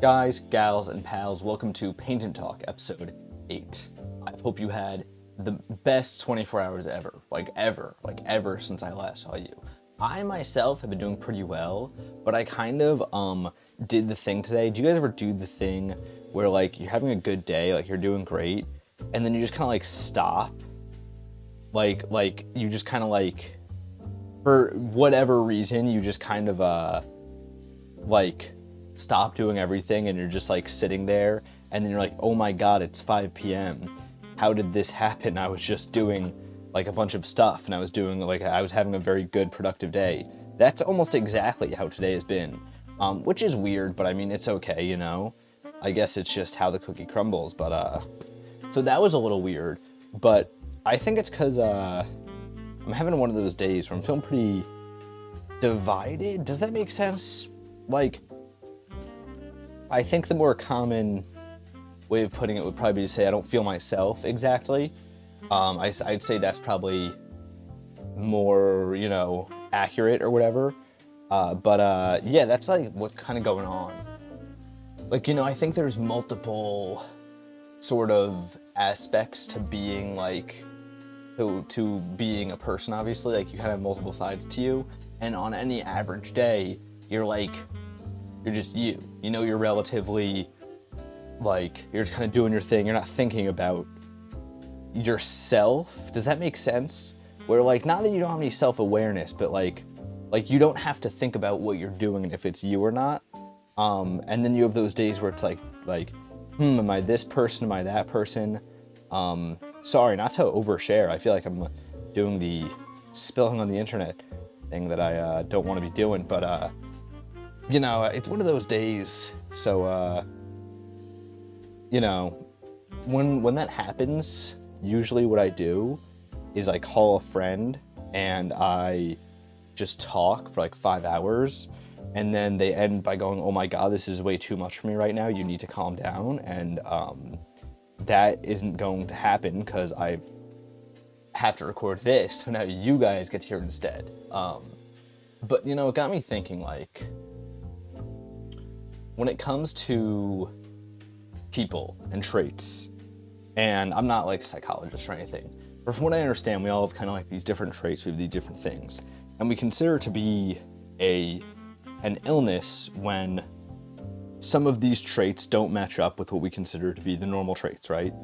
Guys, gals, and pals, welcome to Paint&Talk, episode 8. I hope you had the best 24 hours ever, like ever since I last saw you. I myself have been doing pretty well, but I kind of did the thing today. Do you guys ever do the thing where like you're having a good day, like you're doing great, and then you just kind of like stop? Like you just kind of like, for whatever reason, you just kind of like stop doing everything and you're just like sitting there, and then you're like, oh my god, it's 5 p.m. How did this happen? I was just doing like a bunch of stuff and I was having a very good productive day. That's almost exactly how today has been, which is weird, but I mean, it's okay, you know. I guess it's just how the cookie crumbles. But so that was a little weird, but I think it's because I'm having one of those days where I'm feeling pretty divided. Does that make sense? Like, I think the more common way of putting it would probably be to say I don't feel myself exactly. I'd say that's probably more, accurate or whatever. But yeah, that's like what's kind of going on. Like, I think there's multiple sort of aspects to being like, to being a person, obviously. Like, you kind of have multiple sides to you. And on any average day, you're just you. You're relatively, like, you're just kind of doing your thing. You're not thinking about yourself. Does that make sense? Where, like, not that you don't have any self-awareness, but, like you don't have to think about what you're doing and if it's you or not. And then you have those days where it's like, am I this person? Am I that person? Sorry, not to overshare. I feel like I'm doing the spilling on the internet thing that I don't want to be doing, but it's one of those days. So when that happens, usually what I do is I call a friend and I just talk for like 5 hours, and then they end by going, oh my god, this is way too much for me right now, you need to calm down. And that isn't going to happen because I have to record this, so now you guys get to hear it instead. But it got me thinking, like, when it comes to people and traits, and I'm not like a psychologist or anything, but from what I understand, we all have kind of like these different traits, we have these different things, and we consider to be an illness when some of these traits don't match up with what we consider to be the normal traits, right?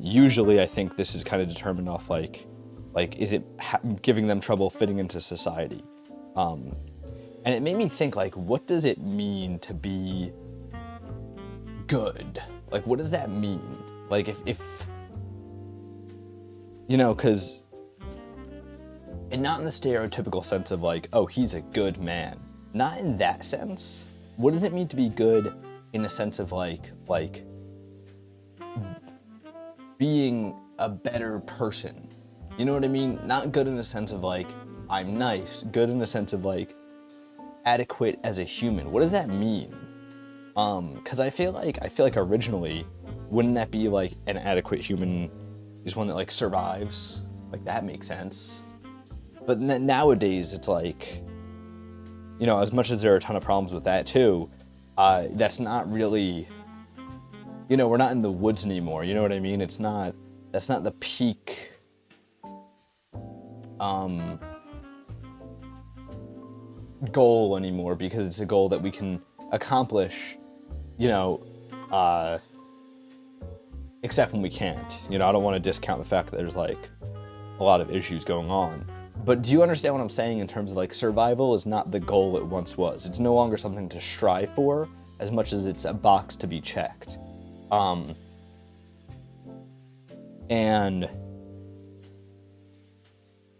Usually I think this is kind of determined off like is it giving them trouble fitting into society? And it made me think, like, what does it mean to be good? Like, what does that mean? Like, if because, and not in the stereotypical sense of like, oh, he's a good man. Not in that sense. What does it mean to be good in a sense of like being a better person? You know what I mean? Not good in a sense of like, I'm nice. Good in a sense of like, adequate as a human. What does that mean? Because I feel like originally, wouldn't that be like an adequate human is one that like survives? Like, that makes sense. But nowadays it's like, as much as there are a ton of problems with that too, that's not really, we're not in the woods anymore. You know what I mean? That's not the peak goal anymore, because it's a goal that we can accomplish, except when we can't. I don't want to discount the fact that there's like a lot of issues going on. But do you understand what I'm saying in terms of like, survival is not the goal it once was. It's no longer something to strive for as much as it's a box to be checked. And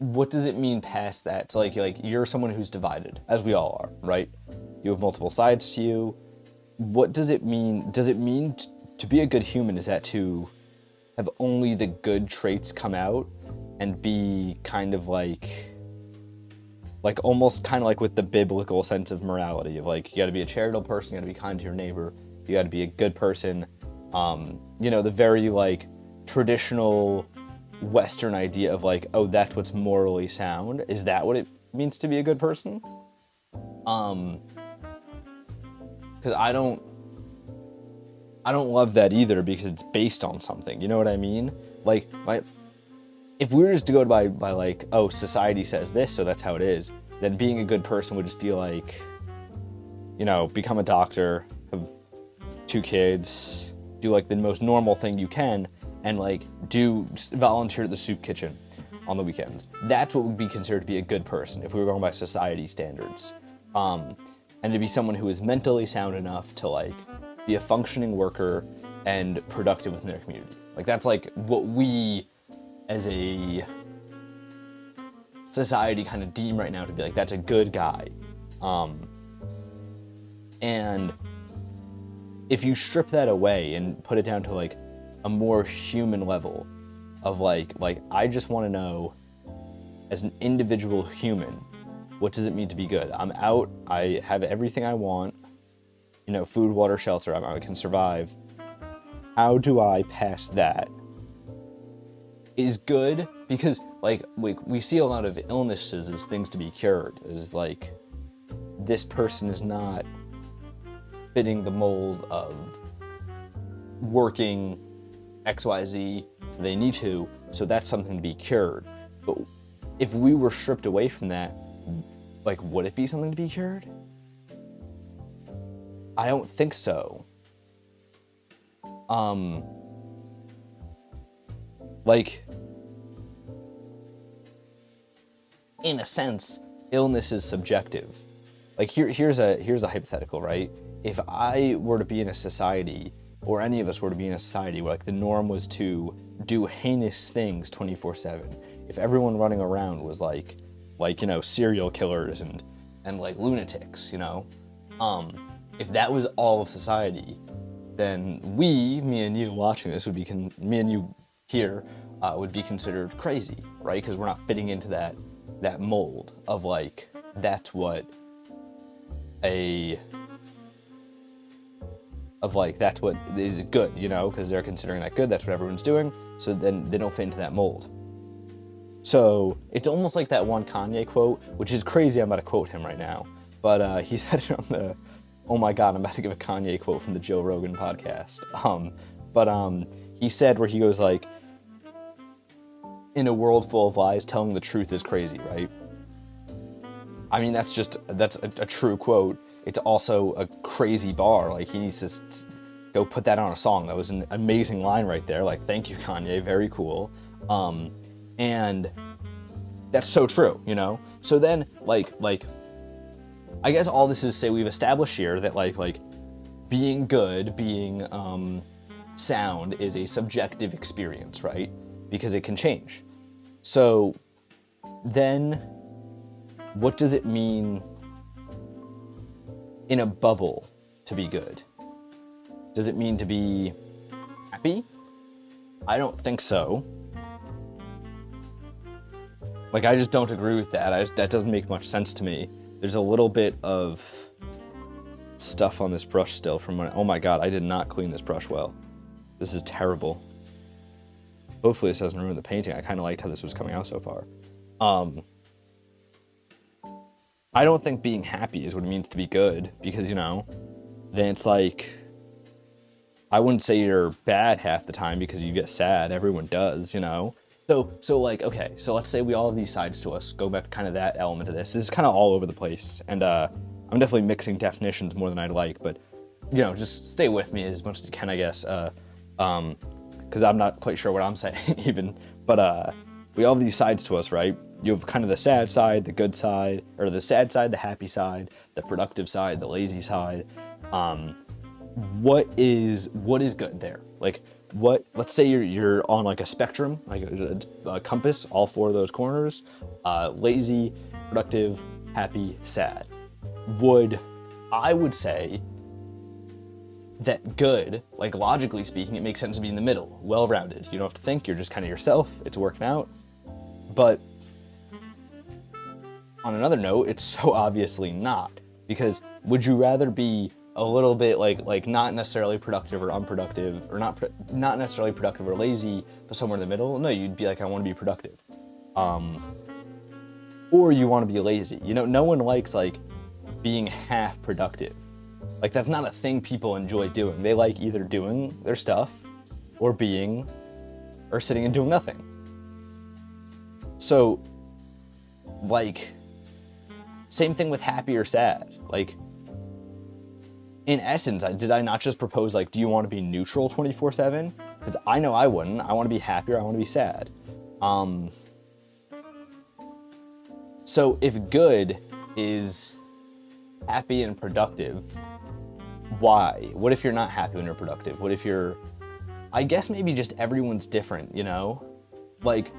what does it mean past that? So like you're someone who's divided, as we all are, right? You have multiple sides to you. What does it mean? Does it mean to be a good human, is that to have only the good traits come out and be kind of like almost kind of like with the biblical sense of morality of like, you got to be a charitable person, you got to be kind to your neighbor, you got to be a good person. The very like traditional Western idea of like, oh, that's what's morally sound. Is that what it means to be a good person? Because I don't I don't love that either because it's based on something. You know what I mean? Like, if we were just to go by like, oh, society says this, so that's how it is, then being a good person would just be like, you know, become a doctor, have 2 kids, do like the most normal thing you can, and like volunteer at the soup kitchen on the weekends. That's what would be considered to be a good person if we were going by society standards. And to be someone who is mentally sound enough to like be a functioning worker and productive within their community. Like that's like what we as a society kind of deem right now to be like, that's a good guy. And if you strip that away and put it down to like a more human level of like I just want to know as an individual human, what does it mean to be good? I'm out, I have everything I want, you know, food, water, shelter, I can survive. How do I pass that? Is good, because like we see a lot of illnesses as things to be cured. Is like, this person is not fitting the mold of working XYZ, they need to, so that's something to be cured. But if we were stripped away from that, like, would it be something to be cured? I don't think so. Like, in a sense, illness is subjective. Like here's a hypothetical, right? If I were to be in a society, or any of us were to be in a society where like the norm was to do heinous things 24/7, if everyone running around was like you know, serial killers and like lunatics, you know, if that was all of society, then me and you watching this would be me and you here would be considered crazy, right? Because we're not fitting into that mold of like, that's what that's what is good, you know, because they're considering that good, that's what everyone's doing, so then they don't fit into that mold. So it's almost like that one Kanye quote, which is crazy, I'm about to quote him right now, but he said it on the, oh my god, I'm about to give a Kanye quote from the Joe Rogan podcast. He said, where he goes like, in a world full of lies, telling the truth is crazy, right? I mean, that's a true quote. It's also a crazy bar. Like, he needs to go put that on a song. That was an amazing line right there. Like, thank you, Kanye, very cool. And that's so true, you know? So then, like, I guess all this is to say we've established here that like being good, being sound is a subjective experience, right? Because it can change. So then what does it mean in a bubble to be good? Does it mean to be happy? I don't think so. Like, I just don't agree with that. That doesn't make much sense to me. There's a little bit of stuff on this brush still from when, oh my god, I did not clean this brush well. This is terrible. Hopefully this doesn't ruin the painting. I kind of liked how this was coming out so far. I don't think being happy is what it means to be good, because, you know, then it's like, I wouldn't say you're bad half the time because you get sad. Everyone does, you know? So like, okay, so let's say we all have these sides to us. Go back to kind of that element of this. This is kind of all over the place, and I'm definitely mixing definitions more than I'd like, but, you know, just stay with me as much as you can, I guess, because I'm not quite sure what I'm saying even, but we all have these sides to us, right? You have kind of the sad side, the good side, or the sad side, the happy side, the productive side, the lazy side. What is good there? Like, let's say you're on like a spectrum, like a compass, all 4 of those corners, lazy, productive, happy, sad. I would say that good, like logically speaking, it makes sense to be in the middle, well-rounded. You don't have to think, you're just kind of yourself, it's working out. But on another note, it's so obviously not, because would you rather be a little bit like not necessarily productive or unproductive, or not necessarily productive or lazy, but somewhere in the middle? No, you'd be like, I want to be productive. Or you want to be lazy. You know, no one likes like being half productive. Like, that's not a thing people enjoy doing. They like either doing their stuff or sitting and doing nothing. So, like, same thing with happy or sad. Like, in essence, did I not just propose, like, do you want to be neutral 24/7? Because I know I wouldn't. I want to be happy or I want to be sad. So if good is happy and productive, why? What if you're not happy when you're productive? What if I guess maybe just everyone's different, you know? Like,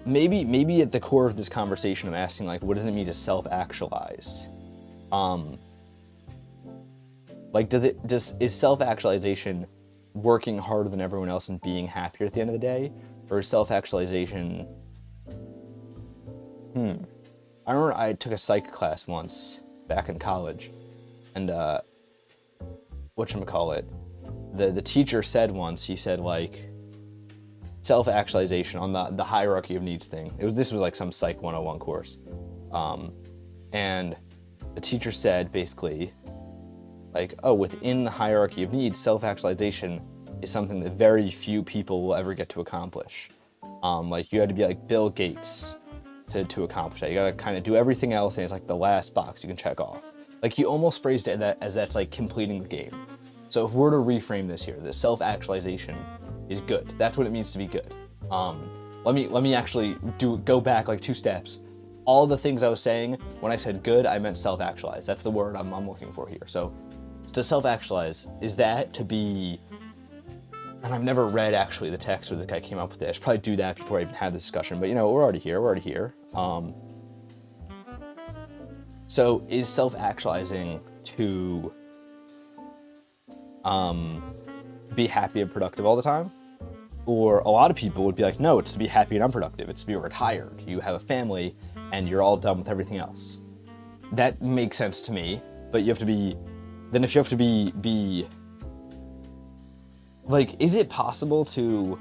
maybe at the core of this conversation, I'm asking, like, what does it mean to self-actualize? Like, is self-actualization working harder than everyone else and being happier at the end of the day? Or is self-actualization... I remember I took a psych class once, back in college, and, whatchamacallit, the teacher said once, he said, like, self-actualization on the hierarchy of needs thing. This was like some Psych 101 course. And the teacher said, basically, like, oh, within the hierarchy of needs, self-actualization is something that very few people will ever get to accomplish. Like, you had to be like Bill Gates to accomplish that. You gotta kind of do everything else, and it's like the last box you can check off. Like, he almost phrased it as that's like completing the game. So if we're to reframe this here, that self-actualization is good. That's what it means to be good. Let me actually go back like 2 steps. All the things I was saying when I said good, I meant self-actualize. That's the word I'm looking for here. So to self-actualize, is that to be... And I've never read actually the text where this guy came up with it. I should probably do that before I even have this discussion. But, you know, we're already here. So is self-actualizing to be happy and productive all the time? Or a lot of people would be like, no, it's to be happy and unproductive. It's to be retired. You have a family and you're all done with everything else. That makes sense to me, but you have to be... Then if you have to be like, is it possible to...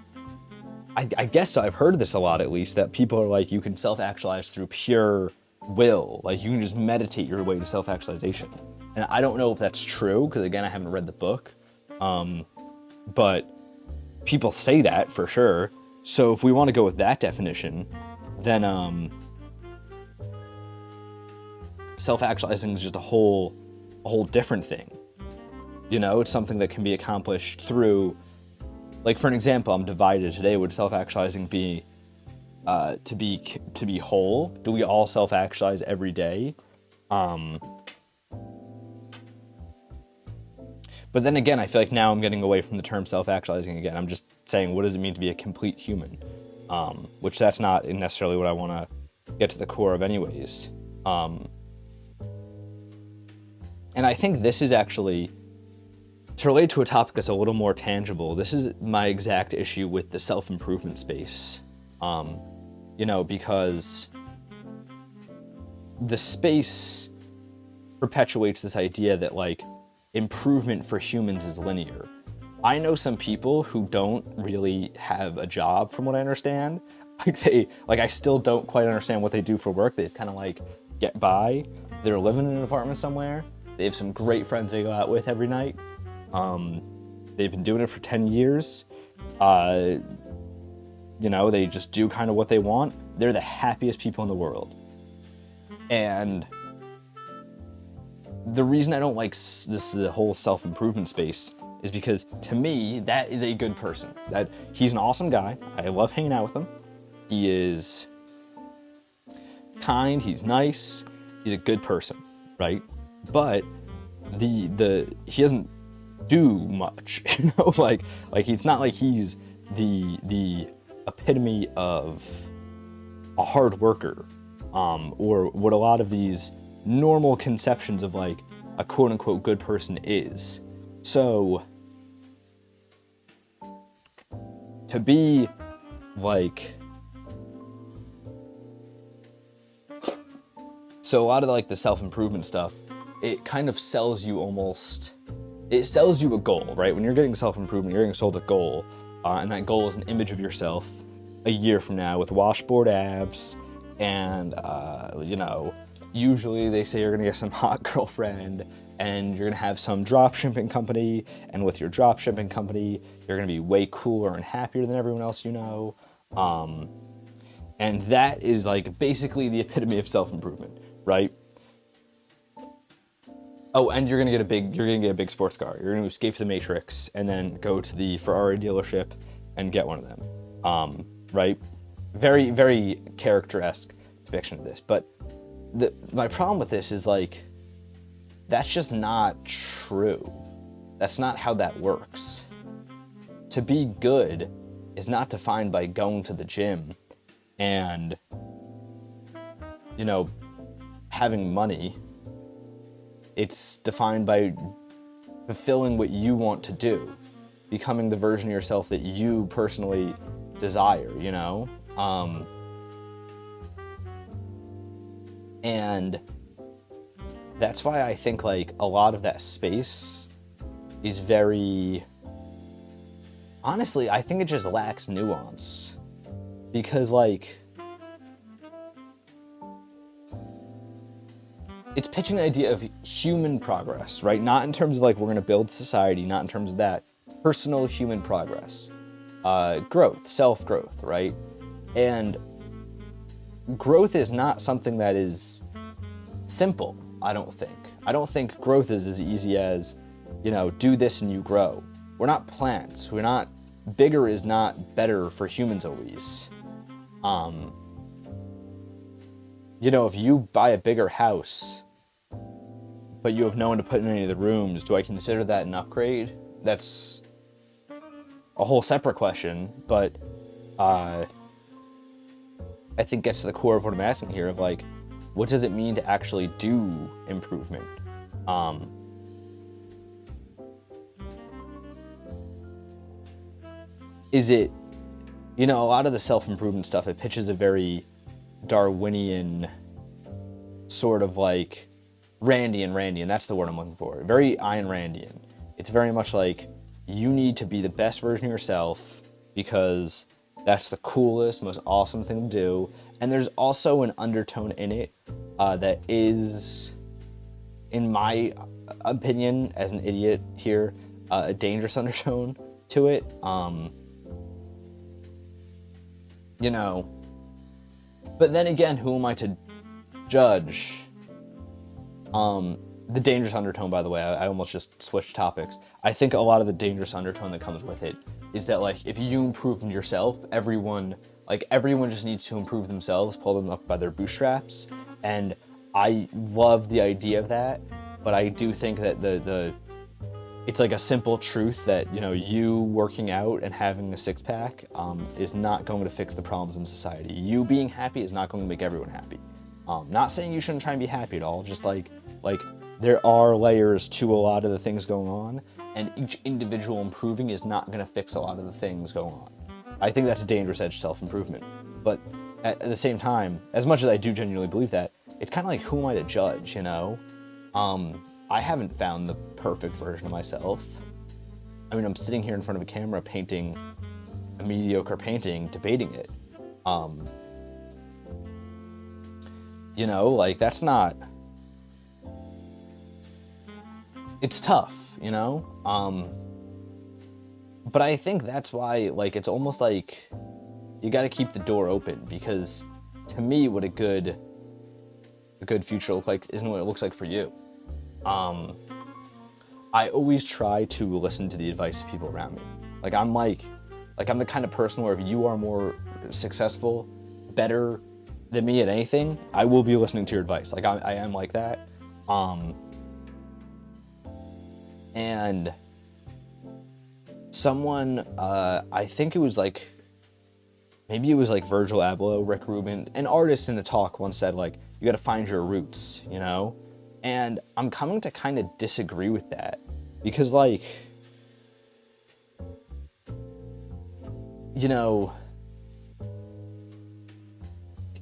I guess so, I've heard this a lot at least, that people are like, you can self-actualize through pure will. Like, you can just meditate your way to self-actualization. And I don't know if that's true, because again, I haven't read the book. But people say that for sure. So if we want to go with that definition, then self-actualizing is just a whole different thing. You know, it's something that can be accomplished through, like, for an example, I'm divided today. Would self-actualizing be to be whole? Do we all self-actualize every day? But then again, I feel like now I'm getting away from the term self-actualizing again. I'm just saying, what does it mean to be a complete human? Which that's not necessarily what I want to get to the core of anyways. And I think this is actually, to relate to a topic that's a little more tangible, this is my exact issue with the self-improvement space. You know, because the space perpetuates this idea that, like, improvement for humans is linear. I know some people who don't really have a job, from what I understand. I still don't quite understand what they do for work. They just kind of, like, get by. They're living in an apartment somewhere. They have some great friends they go out with every night. They've been doing it for 10 years. You know, they just do kind of what they want. They're the happiest people in the world. And the reason I don't like the whole self-improvement space is because, to me, that is a good person. That he's an awesome guy. I love hanging out with him. He is kind. He's nice. He's a good person, right? But he doesn't do much, you know. Like it's not like he's the epitome of a hard worker, or what a lot of these normal conceptions of, like, a quote-unquote good person is. So to be, like... So a lot of, like, the self-improvement stuff, it kind of sells you it sells you a goal, right? When you're getting self-improvement, you're getting sold a goal, and that goal is an image of yourself a year from now with washboard abs, and, you know, usually they say you're gonna get some hot girlfriend, and you're gonna have some drop shipping company, and with your drop shipping company, you're gonna be way cooler and happier than everyone else you know. And that is like basically the epitome of self-improvement, right? Oh, and you're gonna get a big sports car. You're gonna escape the Matrix and then go to the Ferrari dealership and get one of them. Right? Very, very character-esque depiction of this. But my problem with this is like, that's just not true. That's not how that works. To be good is not defined by going to the gym and, having money. It's defined by fulfilling what you want to do, becoming the version of yourself that you personally desire, and that's why I think like a lot of that space is very, honestly, I think it just lacks nuance, because like, it's pitching an idea of human progress, right? Not in terms of like, we're gonna build society, not in terms of that, personal human progress, growth, self-growth, right? And growth is not something that is simple, I don't think growth is as easy as, do this and you grow. We're not plants. Bigger is not better for humans always. If you buy a bigger house, but you have no one to put in any of the rooms, do I consider that an upgrade? That's a whole separate question, but I think gets to the core of what I'm asking here of like, what does it mean to actually do improvement? Is it, a lot of the self-improvement stuff, it pitches a very Darwinian sort of like Randian, that's the word I'm looking for. Very Ayn Randian. It's very much like, you need to be the best version of yourself because that's the coolest, most awesome thing to do. And there's also an undertone in it that is, in my opinion, as an idiot here, a dangerous undertone to it. But then again, who am I to judge? The dangerous undertone, by the way, I almost just switched topics. I think a lot of the dangerous undertone that comes with it is that, like, if you improve in yourself, everyone just needs to improve themselves, pull them up by their bootstraps. And I love the idea of that, but I do think that it's like a simple truth that, you working out and having a six-pack is not going to fix the problems in society. You being happy is not going to make everyone happy. Not saying you shouldn't try and be happy at all, just like there are layers to a lot of the things going on, and each individual improving is not going to fix a lot of the things going on. I think that's a dangerous edge to self-improvement. But at the same time, as much as I do genuinely believe that, it's kind of like, who am I to judge, I haven't found the perfect version of myself. I mean, I'm sitting here in front of a camera painting a mediocre painting, debating it. That's not... It's tough, But I think that's why, it's almost like you got to keep the door open, because to me, what a good future looks like isn't what it looks like for you. I always try to listen to the advice of people around me. I'm the kind of person where if you are more successful, better than me at anything, I will be listening to your advice. I am like that. And someone, I think it was maybe it was Virgil Abloh, Rick Rubin, an artist in a talk once said, you got to find your roots, And I'm coming to kind of disagree with that, because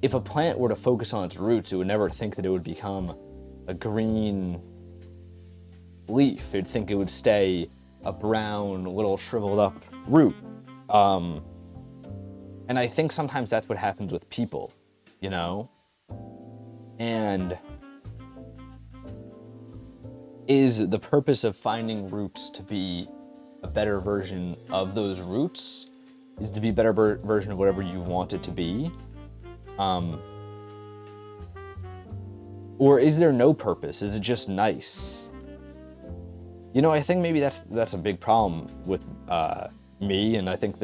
if a plant were to focus on its roots, it would never think that it would become a green leaf. It'd think it would stay a brown, little shriveled up root. And I think sometimes that's what happens with people, And is the purpose of finding roots to be a better version of those roots, is to be a better version of whatever you want it to be? Or is there no purpose? Is it just nice? You know, I think maybe that's a big problem with me, and I think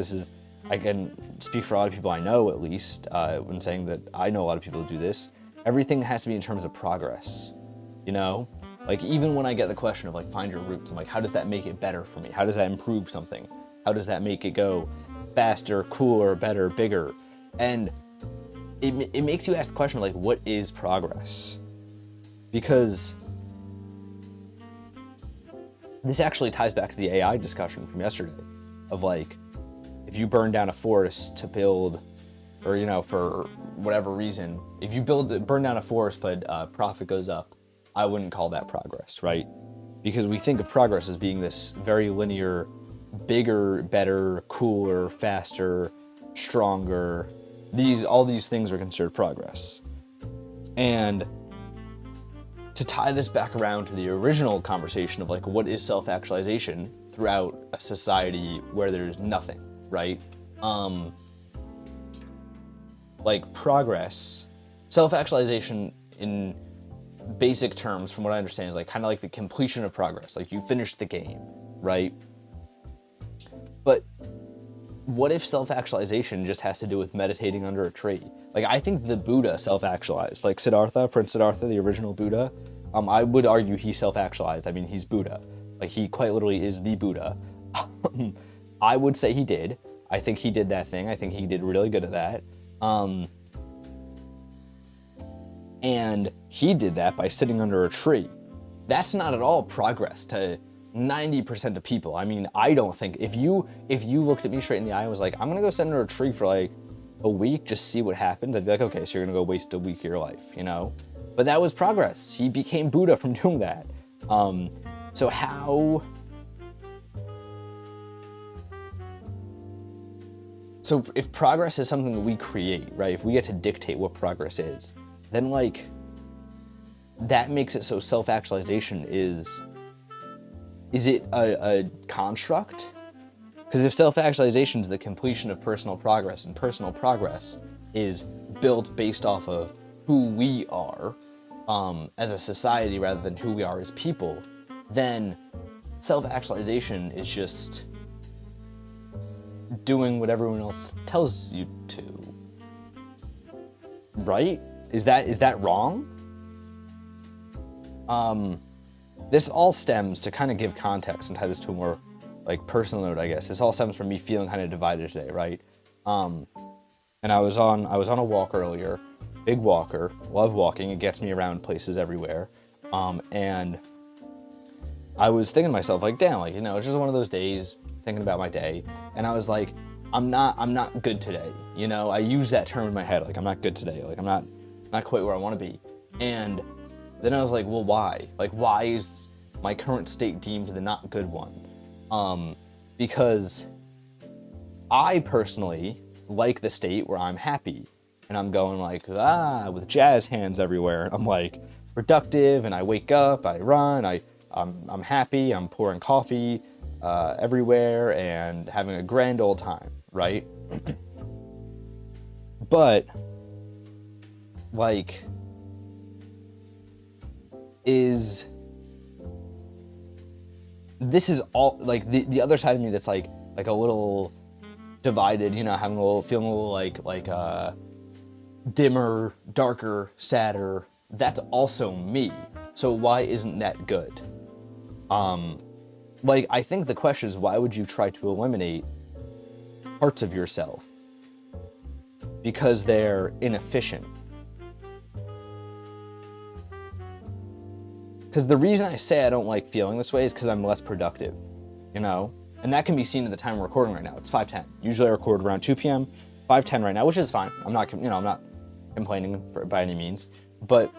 I can speak for a lot of people I know, at least, when saying that I know a lot of people who do this. Everything has to be in terms of progress, you know? Like, even when I get the question of, like, find your roots, I'm like, how does that make it better for me? How does that improve something? How does that make it go faster, cooler, better, bigger? And it makes you ask the question, like, what is progress? Because this actually ties back to the AI discussion from yesterday of, like, if you burn down a forest to build, or, you know, for whatever reason, if you burn down a forest but profit goes up, I wouldn't call that progress, right? Because we think of progress as being this very linear, bigger, better, cooler, faster, stronger. All these things are considered progress. And to tie this back around to the original conversation of, like, what is self-actualization throughout a society where there's nothing, right? Like, progress, self-actualization in basic terms, from what I understand, is like kind of like the completion of progress. Like, you finished the game, right? But what if self-actualization just has to do with meditating under a tree? Like, I think the Buddha self-actualized. Like, Siddhartha, Prince Siddhartha, the original Buddha, I would argue he self-actualized. I mean, he's Buddha. Like, he quite literally is the Buddha. I would say he did. I think he did that thing. I think he did really good at that. And he did that by sitting under a tree. That's not at all progress to 90% of people. I mean, I don't think, if you looked at me straight in the eye and was like, I'm gonna go sit under a tree for like a week, just see what happens, I'd be like, okay, so you're gonna go waste a week of your life, you know? But that was progress. He became Buddha from doing that. So if progress is something that we create, right? If we get to dictate what progress is, then, like, that makes it so self-actualization is it a construct? Because if self-actualization is the completion of personal progress, and personal progress is built based off of who we are as a society rather than who we are as people, then self-actualization is just doing what everyone else tells you to, right? Is that wrong? This all stems, to kind of give context and tie this to a more, like, personal note, I guess. This all stems from me feeling kind of divided today, right? And I was on a walk earlier, big walker, love walking. It gets me around places everywhere. And I was thinking to myself, like, damn, like, you know, it's just one of those days, thinking about my day, and I was like, I'm not good today, you know? I use that term in my head, like, I'm not good today, like, I'm not quite where I want to be. And then I was like, well, why? Like, why is my current state deemed the not good one? Because I personally like the state where I'm happy, and I'm going like, with jazz hands everywhere. I'm like productive, and I wake up, I run, I'm happy, I'm pouring coffee everywhere and having a grand old time, right? But, like, this is all, like, the other side of me that's like a little divided, you know, feeling a little like dimmer, darker, sadder. That's also me. So why isn't that good? Like, I think the question is, why would you try to eliminate parts of yourself? Because they're inefficient. Because the reason I say I don't like feeling this way is because I'm less productive, you know? And that can be seen at the time we're recording right now. It's 5:10. Usually I record around 2 p.m., 5:10 right now, which is fine. I'm not complaining by any means. But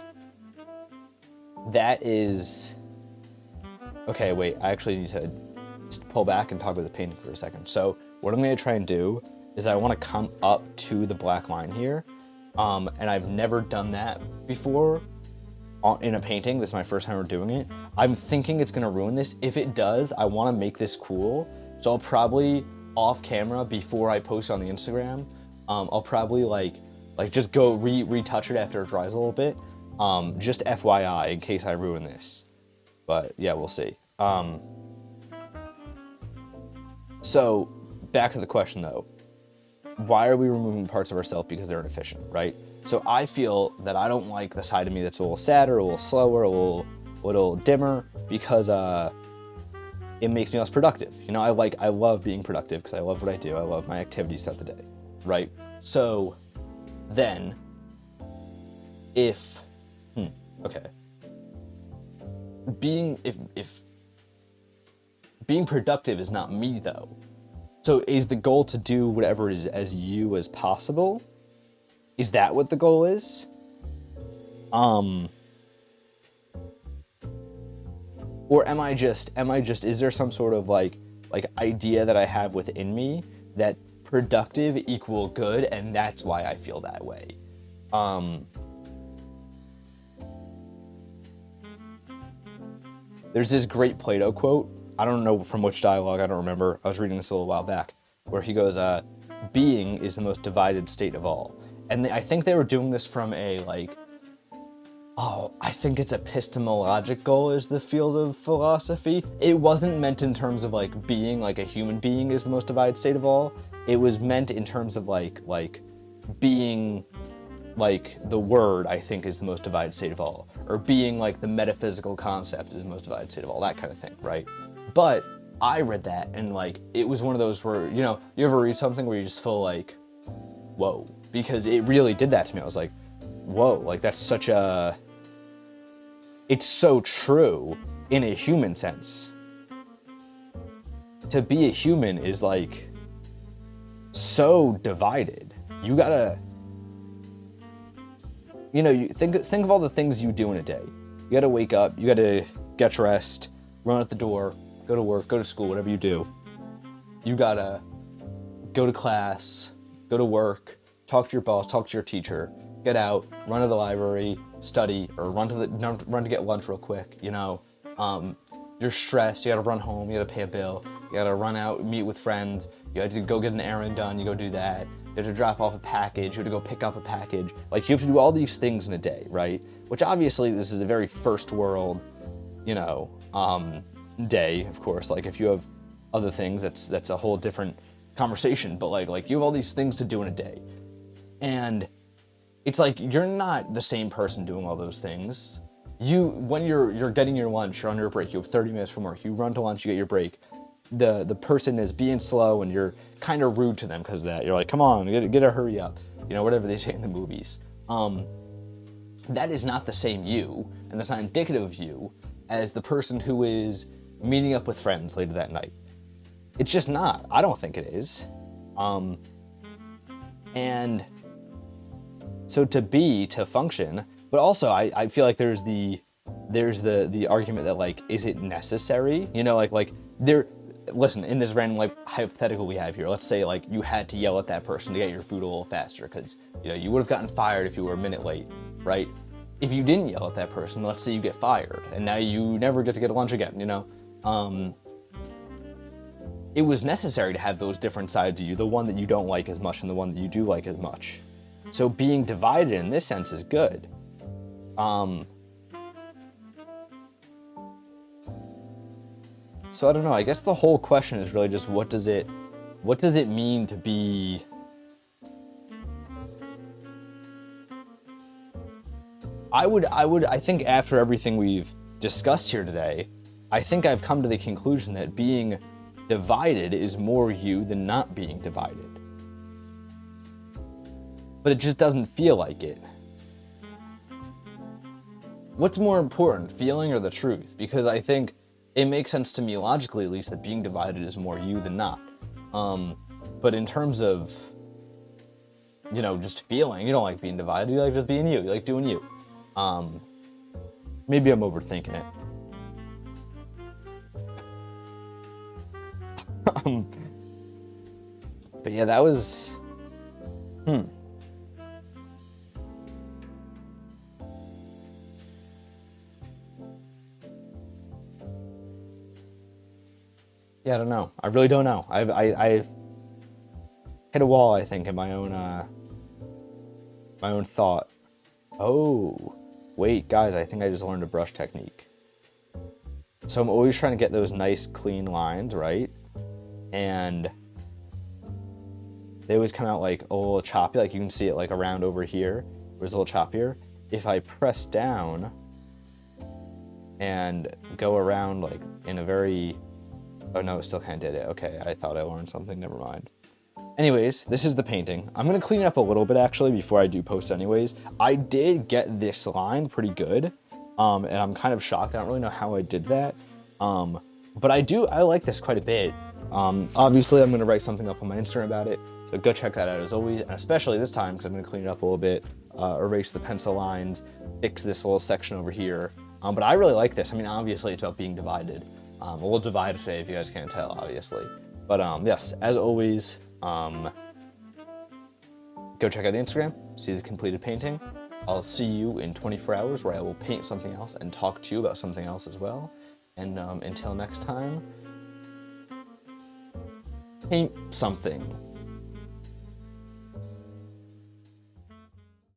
that is... Okay, wait, I actually need to just pull back and talk about the painting for a second. So what I'm going to try and do is I want to come up to the black line here. And I've never done that before. in a painting. This is my first time ever doing it. I'm thinking it's gonna ruin this. If it does, I wanna make this cool. So I'll probably, off camera, before I post on the Instagram, I'll probably like just go retouch it after it dries a little bit. Just FYI, in case I ruin this. But yeah, we'll see. So back to the question though. Why are we removing parts of ourselves because they're inefficient, right? So I feel that I don't like the side of me that's a little sadder, a little slower, a little dimmer, because it makes me less productive. You know, I love being productive because I love what I do. I love my activities throughout the day, right? So then, if being productive is not me though. So is the goal to do whatever is as you as possible? Is that what the goal is? Or am I just, is there some sort of like idea that I have within me that productive equal good, and that's why I feel that way? There's this great Plato quote. I don't know from which dialogue, I don't remember. I was reading this a little while back, where he goes, being is the most divided state of all. And I think they were doing this from a I think it's epistemological is the field of philosophy. It wasn't meant in terms of like being, like a human being is the most divided state of all. It was meant in terms of like being, like the word, I think, is the most divided state of all, or being like the metaphysical concept is the most divided state of all, that kind of thing, right? But I read that and like it was one of those where, you know, you ever read something where you just feel like, whoa, because it really did that to me. I was like, whoa, like that's such a, it's so true in a human sense. To be a human is like so divided. You gotta, you know, you think of all the things you do in a day. You gotta wake up, you gotta get dressed, run out the door, go to work, go to school, whatever you do. You gotta go to class, go to work, talk to your boss, talk to your teacher, get out, run to the library, study, or run to get lunch real quick, you know. You're stressed, you gotta run home, you gotta pay a bill, you gotta run out, meet with friends, you have to go get an errand done, you go do that. You have to drop off a package, you have to go pick up a package. Like, you have to do all these things in a day, right? Which obviously this is a very first world, you know, day, of course. Like, if you have other things, that's a whole different conversation. But like you have all these things to do in a day. And it's like, you're not the same person doing all those things. When you're getting your lunch, you're on your break, you have 30 minutes from work, you run to lunch, you get your break. The person is being slow and you're kind of rude to them because of that. You're like, come on, get a hurry up. You know, whatever they say in the movies. That is not the same you, and that's not indicative of you as the person who is meeting up with friends later that night. It's just not. I don't think it is. And so to function, but also I feel like there's the argument that like, is it necessary? You know, like there. Listen, in this random like hypothetical we have here, let's say like you had to yell at that person to get your food a little faster because, you know, you would have gotten fired if you were a minute late, right? If you didn't yell at that person, let's say you get fired and now you never get to get lunch again, you know? It was necessary to have those different sides of you, the one that you don't like as much and the one that you do like as much. So being divided in this sense is good. So I don't know, I guess the whole question is really just what does it mean to be I think after everything we've discussed here today, I think I've come to the conclusion that being divided is more you than not being divided. But it just doesn't feel like it. What's more important, feeling or the truth? Because I think it makes sense to me logically, at least, that being divided is more you than not. But in terms of, you know, just feeling, you don't like being divided, you like just being you like doing you. Maybe I'm overthinking it. But yeah, that was, Yeah, I don't know. I really don't know. I've hit a wall, I think, in my own thought. Oh, wait, guys, I think I just learned a brush technique. So I'm always trying to get those nice, clean lines, right? And they always come out like a little choppy, like you can see it like around over here, where it's a little choppier. If I press down and go around like in a very, oh no, it still kind of did it. Okay, I thought I learned something, never mind. Anyways, this is the painting. I'm gonna clean it up a little bit actually before I do post anyways. I did get this line pretty good, and I'm kind of shocked. I don't really know how I did that, but I like this quite a bit. Obviously, I'm gonna write something up on my Instagram about it, so go check that out as always, and especially this time because I'm gonna clean it up a little bit, erase the pencil lines, fix this little section over here. But I really like this. I mean, obviously it's about being divided. We'll divide today if you guys can't tell, obviously. But yes, as always, go check out the Instagram, see the completed painting. I'll see you in 24 hours where I will paint something else and talk to you about something else as well. And until next time, paint something.